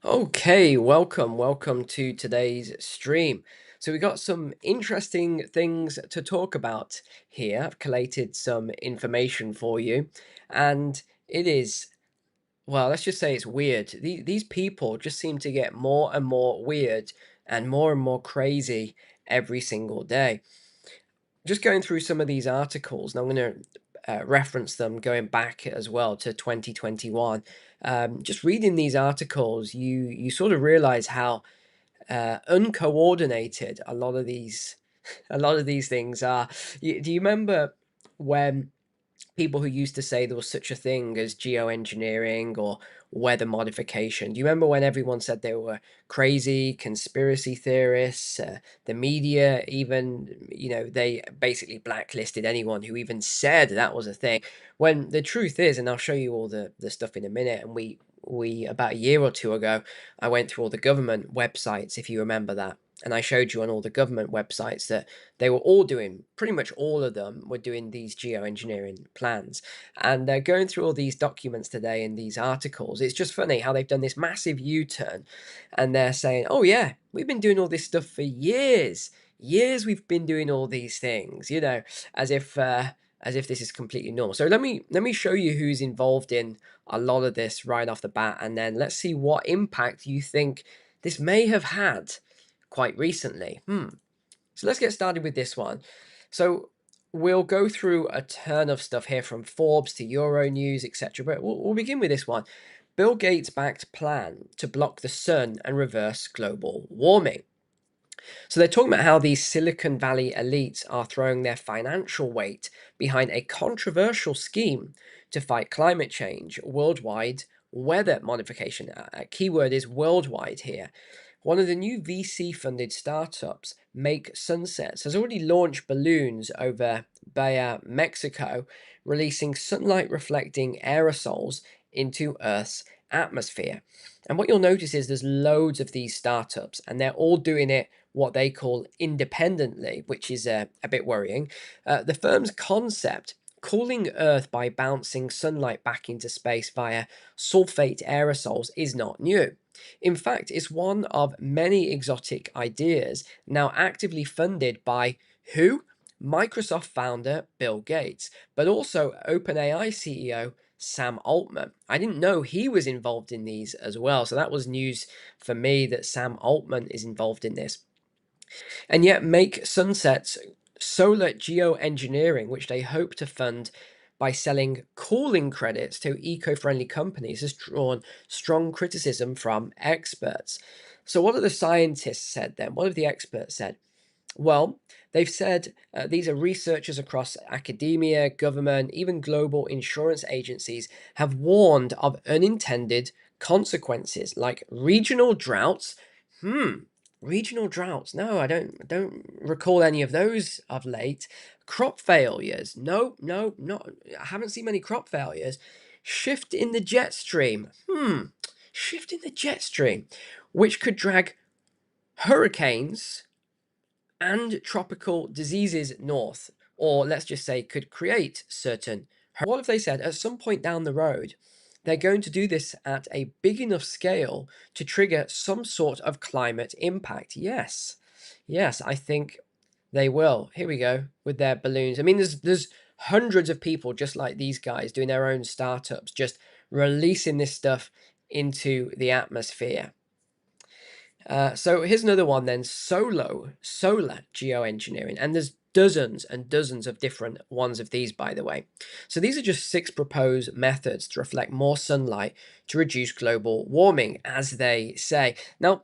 Okay, welcome to today's stream. So we got some interesting things to talk about here. I've collated some information for you, and it is, well, let's just say it's weird. These people just seem to get more and more weird and more crazy every single day. Just going through some of these articles, and I'm going to reference them going back as well to 2021. Just reading these articles, you sort of realize how uncoordinated a lot of these things are. Do you remember when people who used to say there was such a thing as geoengineering or weather modification? Do you remember when everyone said they were crazy conspiracy theorists? The media even, they basically blacklisted anyone who even said that was a thing. When the truth is, and I'll show you all the stuff in a minute, and we about a year or two ago, I went through all the government websites, if you remember that. And I showed you on all the government websites that they were all doing, pretty much all of them were doing these geoengineering plans. And they're going through all these documents today in these articles. It's just funny how they've done this massive U-turn and they're saying, oh yeah, we've been doing all this stuff for years. Years we've been doing all these things, as if this is completely normal. So let me show you who's involved in a lot of this right off the bat, and then let's see what impact you think this may have had quite recently. So let's get started with this one. So we'll go through a ton of stuff here from Forbes to Euronews, etc. But we'll begin with this one. Bill Gates backed plan to block the sun and reverse global warming. So they're talking about how these Silicon Valley elites are throwing their financial weight behind a controversial scheme to fight climate change, worldwide weather modification. A keyword is worldwide here. One of the new VC funded startups, Make Sunsets, has already launched balloons over Bahia, Mexico, releasing sunlight reflecting aerosols into Earth's atmosphere. And what you'll notice is there's loads of these startups, and they're all doing it what they call independently, which is a bit worrying. The firm's concept, cooling Earth by bouncing sunlight back into space via sulfate aerosols, is not new. In fact, it's one of many exotic ideas now actively funded by who? Microsoft founder Bill Gates, but also OpenAI CEO Sam Altman. I didn't know he was involved in these as well, so that was news for me that Sam Altman is involved in this. And yet, Make Sunset's solar geoengineering, which they hope to fund by selling cooling credits to eco-friendly companies, has drawn strong criticism from experts. So what have the scientists said then? What have the experts said? Well, they've said these are researchers across academia, government, even global insurance agencies have warned of unintended consequences like regional droughts. Regional droughts. No, I don't recall any of those of late. Crop failures. No, no, not. I haven't seen many crop failures. Shift in the jet stream. Shift in the jet stream, which could drag hurricanes and tropical diseases north, or let's just say could create certain. What have they said? At some point down the road, they're going to do this at a big enough scale to trigger some sort of climate impact. Yes, yes, I think they will. Here we go with their balloons. I mean, there's hundreds of people just like these guys doing their own startups, just releasing this stuff into the atmosphere. So here's another one then, solar geoengineering. And there's dozens and dozens of different ones of these, by the way. So these are just 6 proposed methods to reflect more sunlight to reduce global warming, as they say. Now,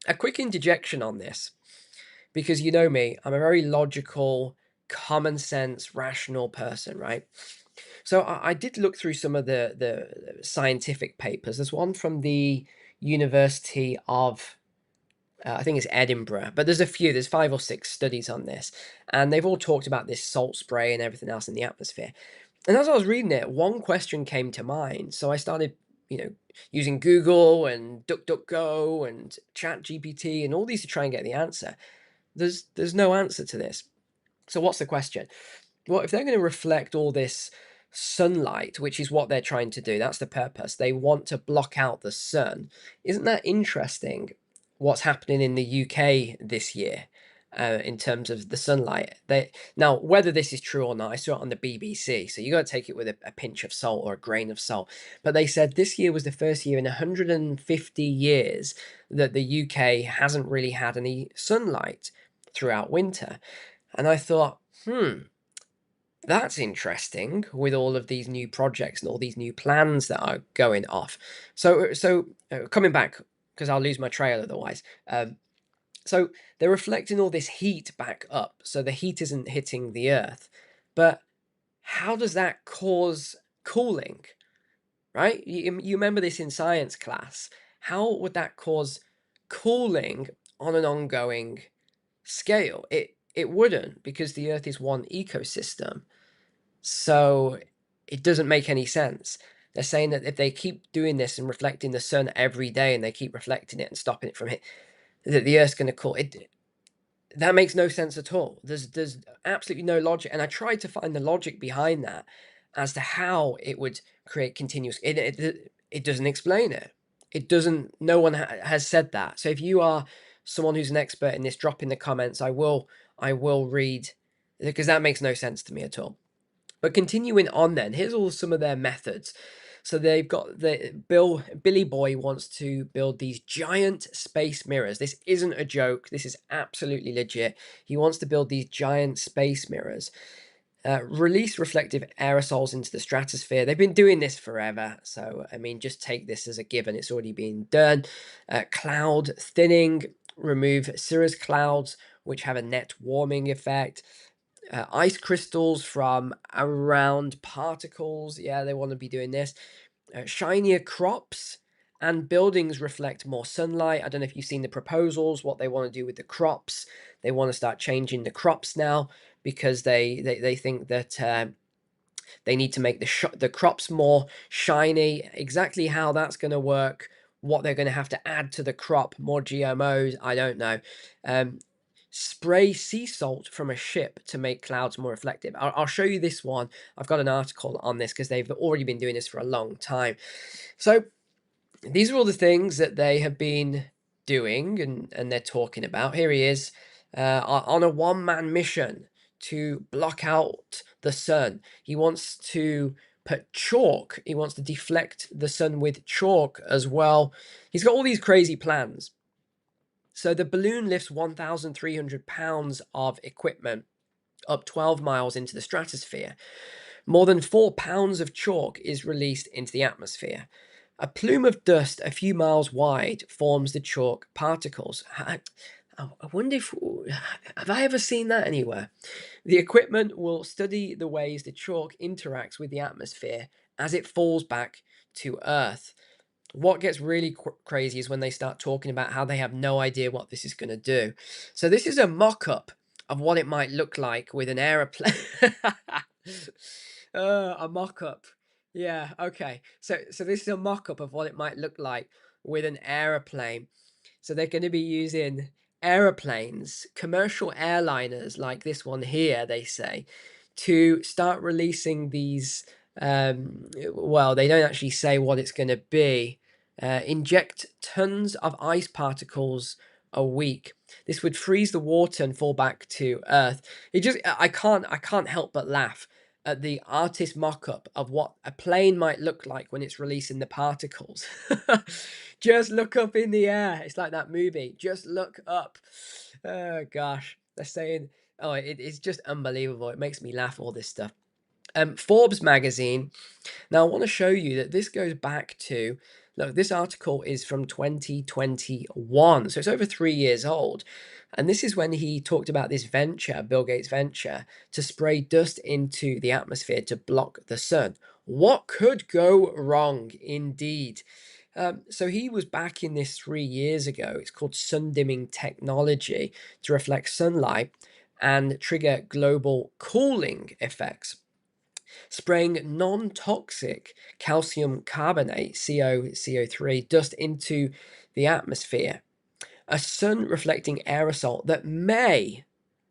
a quick interjection on this, because you know me, I'm a very logical, common sense, rational person, right? So I did look through some of the scientific papers. There's one from the University of I think it's Edinburgh, but there's a few, there's 5 or 6 studies on this, and they've all talked about this salt spray and everything else in the atmosphere. And as I was reading it, one question came to mind, so I started, using Google and DuckDuckGo and ChatGPT and all these to try and get the answer. There's no answer to this. So what's the question? Well, if they're going to reflect all this sunlight, which is what they're trying to do. That's the purpose. They want to block out the sun. Isn't that interesting? What's happening in the UK this year in terms of the sunlight? Now, whether this is true or not, I saw it on the BBC, so you got to take it with a pinch of salt or a grain of salt. But they said this year was the first year in 150 years that the UK hasn't really had any sunlight throughout winter. And I thought, that's interesting with all of these new projects and all these new plans that are going off. So coming back, because I'll lose my trail otherwise. So they're reflecting all this heat back up, so the heat isn't hitting the Earth. But how does that cause cooling, right? You remember this in science class. How would that cause cooling on an ongoing scale? It wouldn't, because the Earth is one ecosystem. So it doesn't make any sense. They're saying that if they keep doing this and reflecting the sun every day, and they keep reflecting it and stopping it from hitting, that the Earth's going to cool. That makes no sense at all. There's absolutely no logic, and I tried to find the logic behind that as to how it would create continuous. It doesn't explain it. It doesn't. No one has said that. So if you are someone who's an expert in this, drop in the comments. I will read, because that makes no sense to me at all. But continuing on then, here's all some of their methods. So they've got Billy Boy wants to build these giant space mirrors. This isn't a joke. This is absolutely legit. He wants to build these giant space mirrors. Release reflective aerosols into the stratosphere. They've been doing this forever. So, I mean, just take this as a given. It's already been done. Cloud thinning. Remove cirrus clouds, which have a net warming effect. Ice crystals from around particles. Yeah, they want to be doing this. Shinier crops and buildings reflect more sunlight. I don't know if you've seen the proposals, what they want to do with the crops. They want to start changing the crops now, because they think that they need to make the crops more shiny. Exactly how that's going to work, what they're going to have to add to the crop, more GMOs, I don't know. Spray sea salt from a ship to make clouds more reflective. I'll show you this one. I've got an article on this because they've already been doing this for a long time. So these are all the things that they have been doing and they're talking about. Here he is on a one-man mission to block out the sun. He wants to put chalk. He wants to deflect the sun with chalk as well. He's got all these crazy plans. So the balloon lifts 1,300 pounds of equipment up 12 miles into the stratosphere. More than 4 pounds of chalk is released into the atmosphere. A plume of dust a few miles wide forms the chalk particles. I wonder if, have I ever seen that anywhere? The equipment will study the ways the chalk interacts with the atmosphere as it falls back to Earth. What gets really crazy is when they start talking about how they have no idea what this is going to do. So this is a mock-up of what it might look like with an aeroplane. A mock-up. Yeah, okay. So this is a mock-up of what it might look like with an aeroplane. So they're going to be using aeroplanes, commercial airliners like this one here, they say, to start releasing these. Well, they don't actually say what it's going to be. Inject tons of ice particles a week. This would freeze the water and fall back to Earth. I can't help but laugh at the artist mock-up of what a plane might look like when it's releasing the particles. Just look up in the air. It's like that movie. Just look up. Oh gosh, they're saying, oh, it's just unbelievable. It makes me laugh, all this stuff. Forbes magazine. Now I want to show you that this goes back to, look, this article is from 2021, so it's over 3 years old. And this is when he talked about this venture, Bill Gates' venture, to spray dust into the atmosphere to block the sun. What could go wrong, indeed? So he was backing this 3 years ago. It's called sun dimming technology to reflect sunlight and trigger global cooling effects. Spraying non-toxic calcium carbonate, CO3, dust into the atmosphere. A sun-reflecting aerosol that may,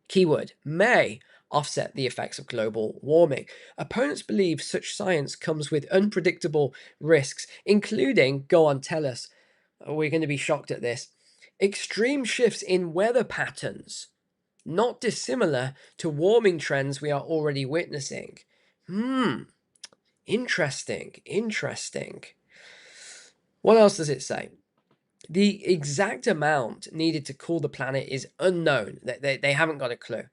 keyword, may, offset the effects of global warming. Opponents believe such science comes with unpredictable risks, including, go on, tell us, we're going to be shocked at this, extreme shifts in weather patterns, not dissimilar to warming trends we are already witnessing. Interesting. What else does it say? The exact amount needed to cool the planet is unknown. They haven't got a clue.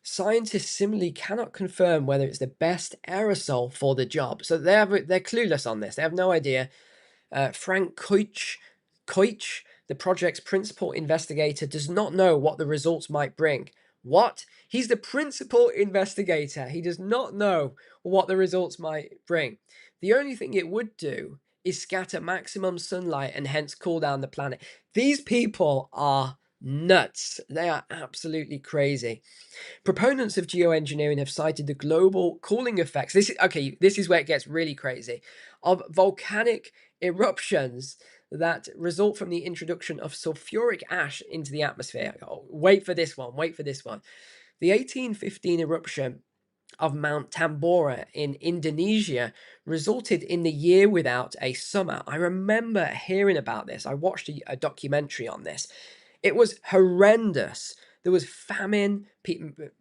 Scientists similarly cannot confirm whether it's the best aerosol for the job. So they're clueless on this. They have no idea. Frank Koich, the project's principal investigator, does not know what the results might bring. What? He's the principal investigator. He does not know what the results might bring. The only thing it would do is scatter maximum sunlight and hence cool down the planet. These people are nuts. They are absolutely crazy. Proponents of geoengineering have cited the global cooling effects. This is where it gets really crazy. Of volcanic eruptions that result from the introduction of sulfuric ash into the atmosphere. Oh, wait for this one. The 1815 eruption of Mount Tambora in Indonesia resulted in the year without a summer. I remember hearing about this. I watched a documentary on this. It was horrendous. There was famine.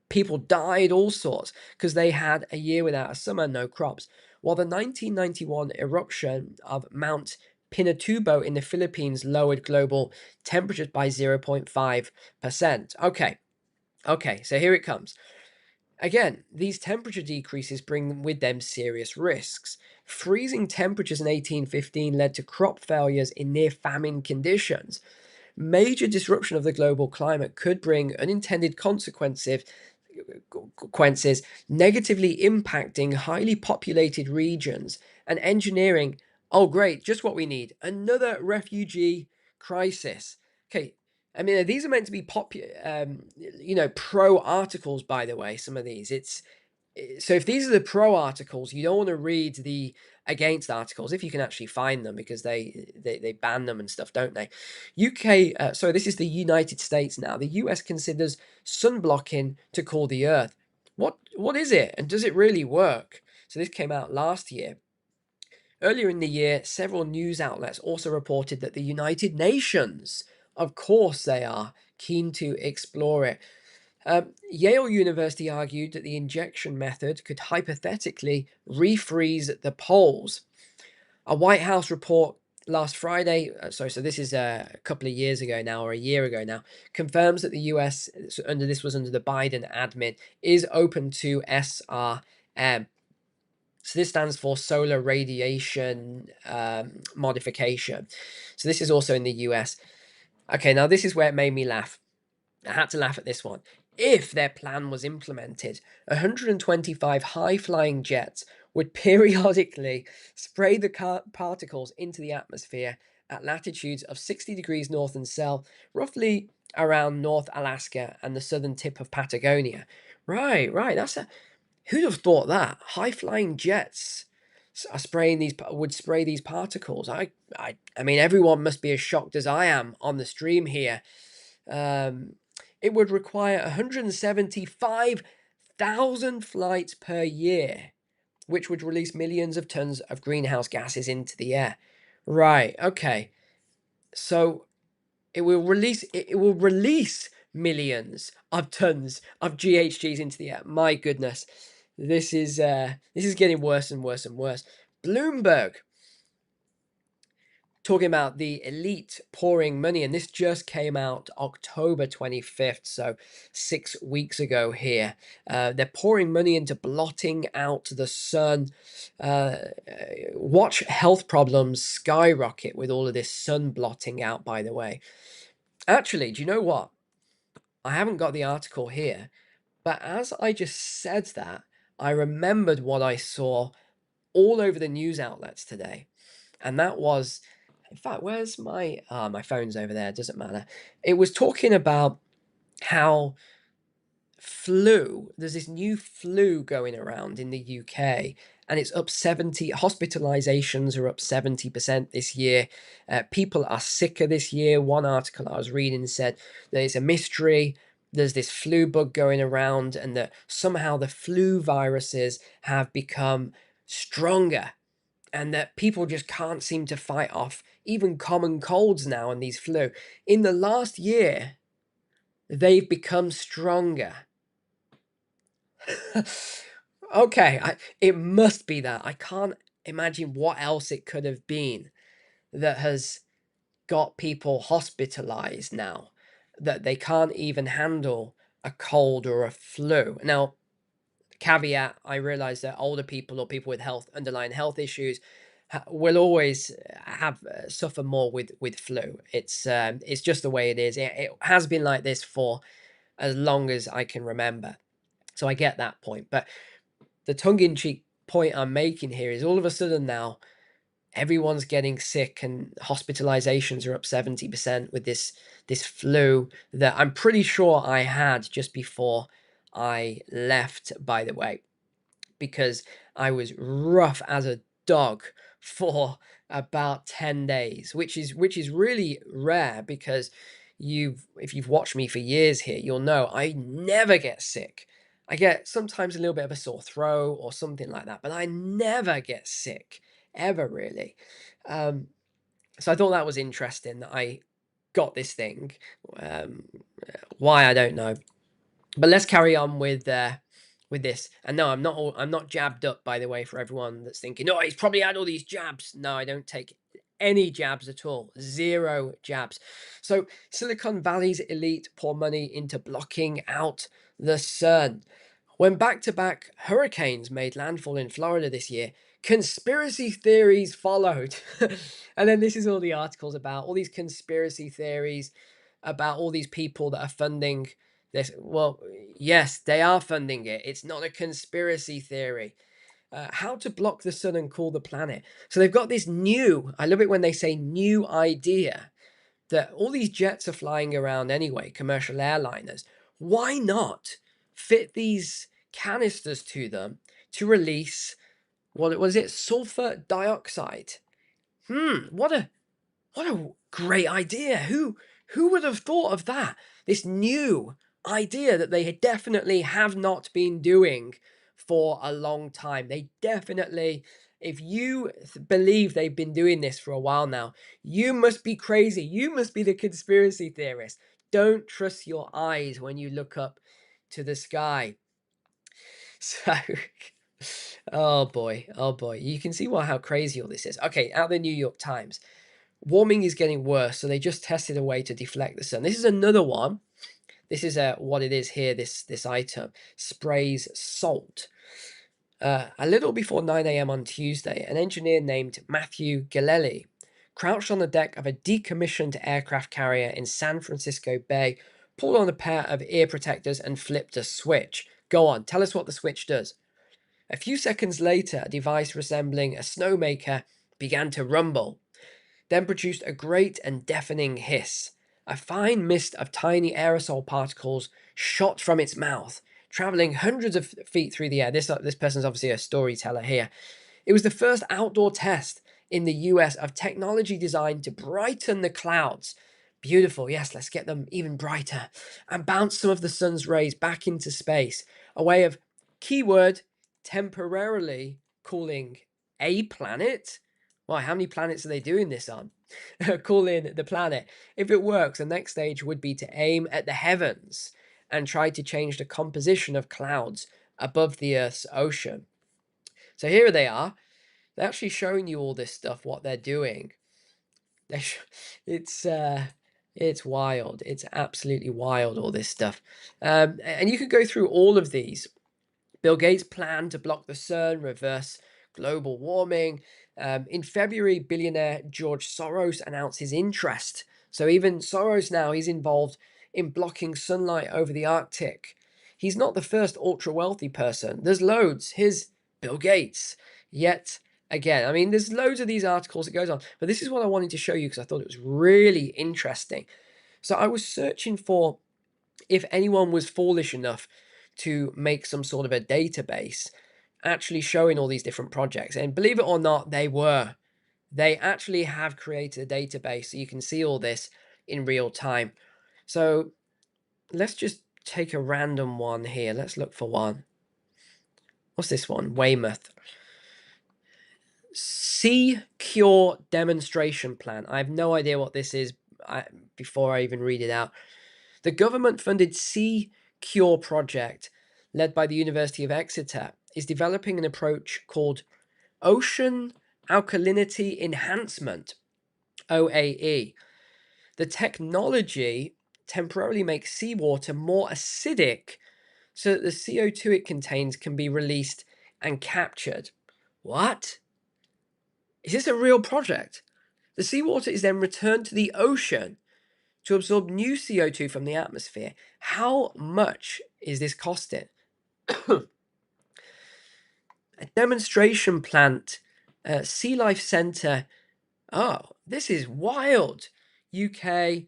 People died, all sorts, because they had a year without a summer, no crops. While the 1991 eruption of Mount Pinatubo in the Philippines lowered global temperatures by 0.5%. Okay, so here it comes. Again, these temperature decreases bring with them serious risks. Freezing temperatures in 1815 led to crop failures in near famine conditions. Major disruption of the global climate could bring unintended consequences, negatively impacting highly populated regions and engineering. Oh, great, just what we need. Another refugee crisis. Okay, I mean, these are meant to be pro articles, by the way, some of these. So if these are the pro articles, you don't want to read the against articles if you can actually find them, because they ban them and stuff, don't they? So this is the United States now. The US considers sunblocking to cool the earth. What is it, and does it really work? So this came out last year. Earlier in the year, several news outlets also reported that the United Nations, of course they are, keen to explore it. Yale University argued that the injection method could hypothetically refreeze the poles. A White House report last Friday, so this is a couple of years ago now, or a year ago now, confirms that the US, under the Biden admin, is open to SRM. So this stands for solar radiation modification. So this is also in the US. Okay, now this is where it made me laugh. I had to laugh at this one. If their plan was implemented, 125 high-flying jets would periodically spray the particles into the atmosphere at latitudes of 60 degrees north and south, roughly around North Alaska and the southern tip of Patagonia. Right. Who'd have thought that? High-flying jets would spray these particles. I mean, everyone must be as shocked as I am on the stream here. It would require 175,000 flights per year, which would release millions of tons of greenhouse gases into the air. Right, okay. So it will release millions of tons of GHGs into the air. My goodness. This is getting worse and worse and worse. Bloomberg talking about the elite pouring money, and this just came out October 25th, so 6 weeks ago here. They're pouring money into blotting out the sun. Watch health problems skyrocket with all of this sun blotting out, by the way. Actually, do you know what? I haven't got the article here, but as I just said that, I remembered what I saw all over the news outlets today. And that was, in fact, where's my phone's over there, doesn't matter. It was talking about how there's this new flu going around in the UK, and it's up 70, hospitalizations are up 70% this year. People are sicker this year. One article I was reading said that it's a mystery there's this flu bug going around, and that somehow the flu viruses have become stronger, and that people just can't seem to fight off even common colds now and these flu. In the last year, they've become stronger. Okay, it must be that. I can't imagine what else it could have been that has got people hospitalized now, that they can't even handle a cold or a flu. Now, caveat, I realize that older people or people with underlying health issues will always have suffer more with flu. It's just the way it is. It has been like this for as long as I can remember. So I get that point. But the tongue-in-cheek point I'm making here is all of a sudden now everyone's getting sick, and hospitalizations are up 70% with this flu that I'm pretty sure I had just before I left, by the way, because I was rough as a dog for about 10 days, which is really rare, because if you've watched me for years here, you'll know I never get sick. I get sometimes a little bit of a sore throat or something like that, but I never get sick ever, really. Um, so I thought that was interesting that I got this thing. Um, why, I don't know. But let's carry on with this. And no, I'm not jabbed up, by the way, for everyone that's thinking, oh, he's probably had all these jabs. No, I don't take any jabs at all. Zero jabs. So Silicon Valley's elite pour money into blocking out the sun. When back-to-back hurricanes made landfall in Florida this year, conspiracy theories followed. And then this is all the articles about all these conspiracy theories about all these people that are funding this. Well, yes, they are funding it. It's not a conspiracy theory. How to block the sun and cool the planet. So they've got this new, I love it when they say new idea, that all these jets are flying around anyway, commercial airliners. Why not fit these canisters to them to release, what was it, sulfur dioxide? What a great idea. Who would have thought of that? This new idea that they definitely have not been doing for a long time. They definitely, if you believe they've been doing this for a while now, you must be crazy. You must be the conspiracy theorist. Don't trust your eyes when you look up to the sky. So, oh boy, you can see how crazy all this is. Okay, out of the New York Times. Warming is getting worse, so they just tested a way to deflect the sun. This is another one. This is what it is here, this item. Sprays salt. A little before 9 a.m. on Tuesday, an engineer named Matthew Gillelli crouched on the deck of a decommissioned aircraft carrier in San Francisco Bay, pulled on a pair of ear protectors, and flipped a switch. Go on, tell us what the switch does. A few seconds later, a device resembling a snowmaker began to rumble, then produced a great and deafening hiss. A fine mist of tiny aerosol particles shot from its mouth, traveling hundreds of feet through the air. This person's obviously a storyteller here. It was the first outdoor test in the US of technology designed to brighten the clouds. Beautiful, yes, let's get them even brighter, and bounce some of the sun's rays back into space. A way of, keyword, temporarily cooling a planet. Why, how many planets are they doing this on? Cooling the planet. If it works, the next stage would be to aim at the heavens and try to change the composition of clouds above the Earth's ocean. So here they are. They're actually showing you all this stuff, what they're doing. It's it's wild. It's absolutely wild, all this stuff. And you could go through all of these. Bill Gates' plan to block the sun, reverse global warming. In February, billionaire George Soros announced his interest. So even Soros now, he's involved in blocking sunlight over the Arctic. He's not the first ultra wealthy person. There's loads. Here's Bill Gates. Yet again, I mean, there's loads of these articles. It goes on. But this is what I wanted to show you because I thought it was really interesting. So I was searching for if anyone was foolish enough to make some sort of a database actually showing all these different projects. And believe it or not, they were. They actually have created a database so you can see all this in real time. So let's just take a random one here. Let's look for one. What's this one? Weymouth. Sea Cure Demonstration Plan. I have no idea what this is before I even read it out. The government-funded Sea Cure project, led by the University of Exeter, is developing an approach called Ocean Alkalinity Enhancement, OAE. The technology temporarily makes seawater more acidic so that the CO2 it contains can be released and captured. What? Is this a real project? The seawater is then returned to the ocean to absorb new CO2 from the atmosphere. How much is this costing? A demonstration plant, Sea Life Centre. Oh, this is wild. UK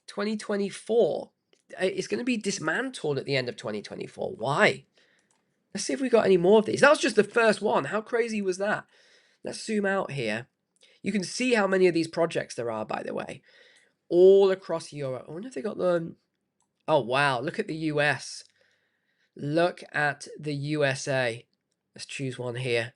2024. It's going to be dismantled at the end of 2024. Why? Let's see if we got any more of these. That was just the first one. How crazy was that? Let's zoom out here. You can see how many of these projects there are, by the way, all across Europe. I wonder if they got them. Oh, wow. Look at the US. Look at the USA. Let's choose one here.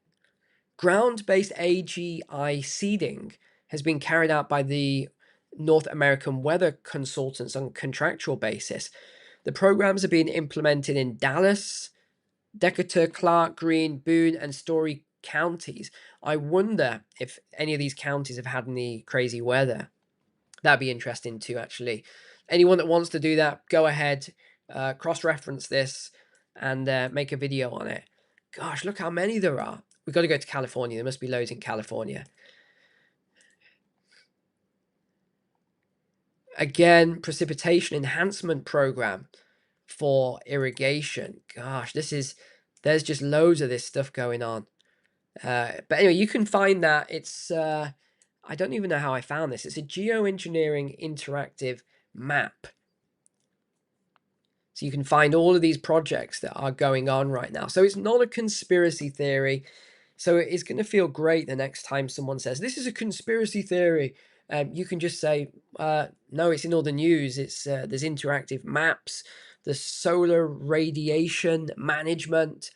Ground-based AGI seeding has been carried out by the North American weather consultants on a contractual basis. The programs are being implemented in Dallas, Decatur, Clark, Greene, Boone, and Story counties. I wonder if any of these counties have had any crazy weather. That'd be interesting too, actually. Anyone that wants to do that, go ahead, cross-reference this, and make a video on it. Gosh, look how many there are. We've got to go to California. There must be loads in California. Again, precipitation enhancement program for irrigation. Gosh, there's just loads of this stuff going on. But anyway, you can find that. It's, I don't even know how I found this. It's a geoengineering interactive map. So you can find all of these projects that are going on right now. So it's not a conspiracy theory. So it's going to feel great the next time someone says, this is a conspiracy theory. You can just say, no, it's in all the news. It's there's interactive maps, the solar radiation management,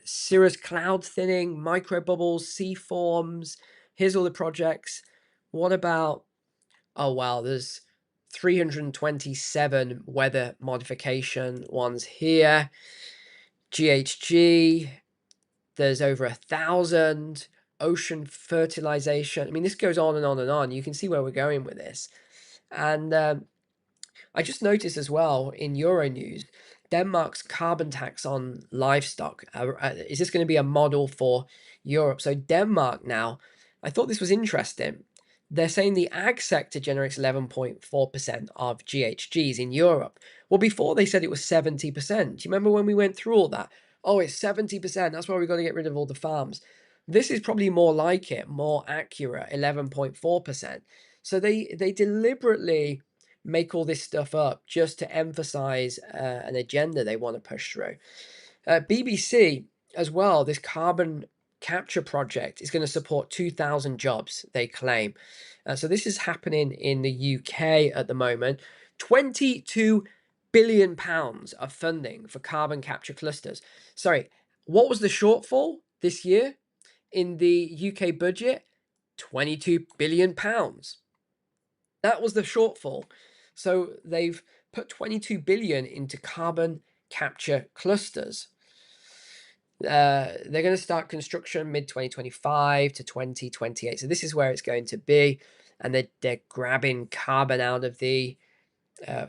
cirrus cloud thinning, microbubbles, sea forms. Here's all the projects. What about, oh, wow, there's 327 weather modification ones here. GHG, there's over 1,000. Ocean fertilization. I mean, this goes on and on and on. You can see where we're going with this. And I just noticed as well in Euronews, Denmark's carbon tax on livestock. Is this going to be a model for Europe? So Denmark now, I thought this was interesting. They're saying the ag sector generates 11.4% of GHGs in Europe. Well, before they said it was 70%. Do you remember when we went through all that? Oh, it's 70%. That's why we've got to get rid of all the farms. This is probably more like it, more accurate, 11.4%. So they deliberately make all this stuff up just to emphasize an agenda they want to push through. BBC as well, this carbon capture project is going to support 2,000 jobs, they claim. So this is happening in the UK at the moment. 22 billion pounds of funding for carbon capture clusters. Sorry, what was the shortfall this year in the UK budget? 22 billion pounds. That was the shortfall. So they've put 22 billion into carbon capture clusters. They're going to start construction mid-2025 to 2028. So this is where it's going to be. And they're grabbing carbon out of the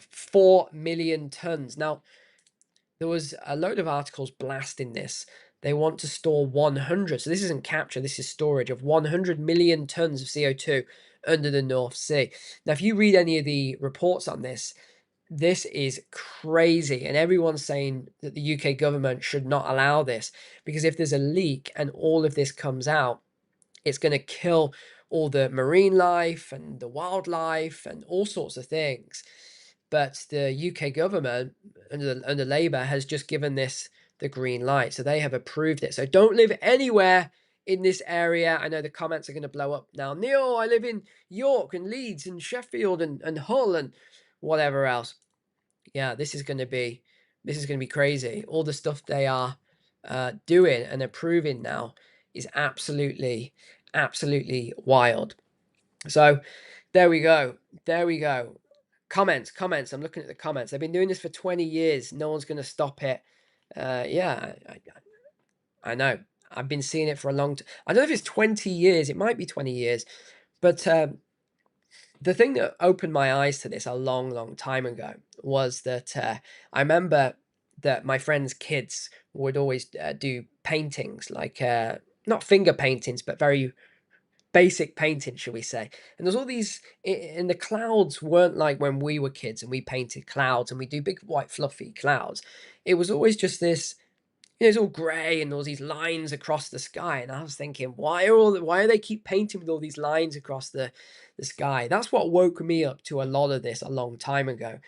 4 million tons. Now, there was a load of articles blasting this. They want to store 100. So this isn't capture, this is storage of 100 million tons of CO2 under the North Sea. Now, if you read any of the reports on this, this is crazy. And everyone's saying that the UK government should not allow this, because if there's a leak and all of this comes out, it's going to kill all the marine life and the wildlife and all sorts of things. But the UK government under Labour has just given this the green light. So they have approved it. So don't live anywhere in this area. I know the comments are going to blow up now. Neil, I live in York and Leeds and Sheffield and Hull and whatever else. Yeah, this is going to be crazy. All the stuff they are doing and approving now is absolutely wild. So there we go. There we go. Comments. I'm looking at the comments. They've been doing this for 20 years. No one's going to stop it. Yeah, I know. I've been seeing it for a long time. I don't know if it's 20 years. It might be 20 years. But the thing that opened my eyes to this a long time ago was that I remember that my friends' kids would always do paintings, like not finger paintings, but very basic painting, shall we say. And there's all these, and the clouds weren't like when we were kids and we painted clouds and we do big white fluffy clouds. It was always just this, it's all grey and all these lines across the sky. And I was thinking, why are they keep painting with all these lines across the sky? That's what woke me up to a lot of this a long time ago,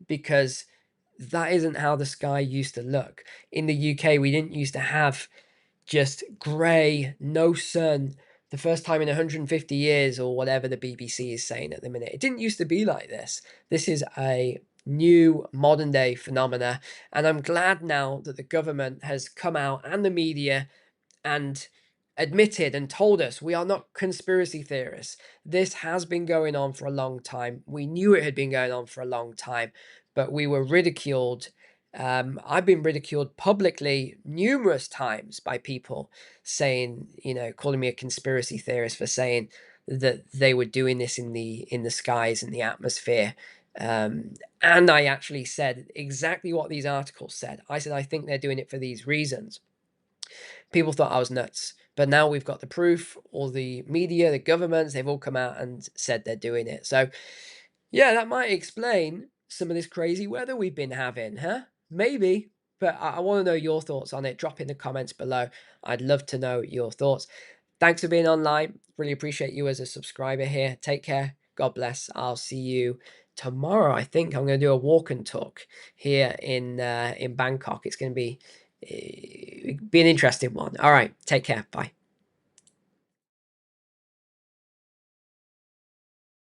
because that isn't how the sky used to look. In the UK, we didn't used to have just grey, no sun, the first time in 150 years, or whatever the BBC is saying at the minute. It didn't used to be like this. This is a new modern day phenomena, and I'm glad now that the government has come out and the media and admitted and told us we are not conspiracy theorists. This has been going on for a long time. We knew it had been going on for a long time, but we were ridiculed. I've been ridiculed publicly numerous times by people saying, calling me a conspiracy theorist for saying that they were doing this in the skies and the atmosphere. And I actually said exactly what these articles said. I said I think they're doing it for these reasons. People thought I was nuts. But now we've got the proof. All the media, the governments, they've all come out and said they're doing it. So, yeah, that might explain some of this crazy weather we've been having, huh? Maybe. But I want to know your thoughts on it. Drop in the comments below. I'd love to know your thoughts. Thanks for being online. Really appreciate you as a subscriber here. Take care. God bless. I'll see you tomorrow. I think I'm going to do a walk and talk here in Bangkok. It's going to be an interesting one. All right. Take care. Bye.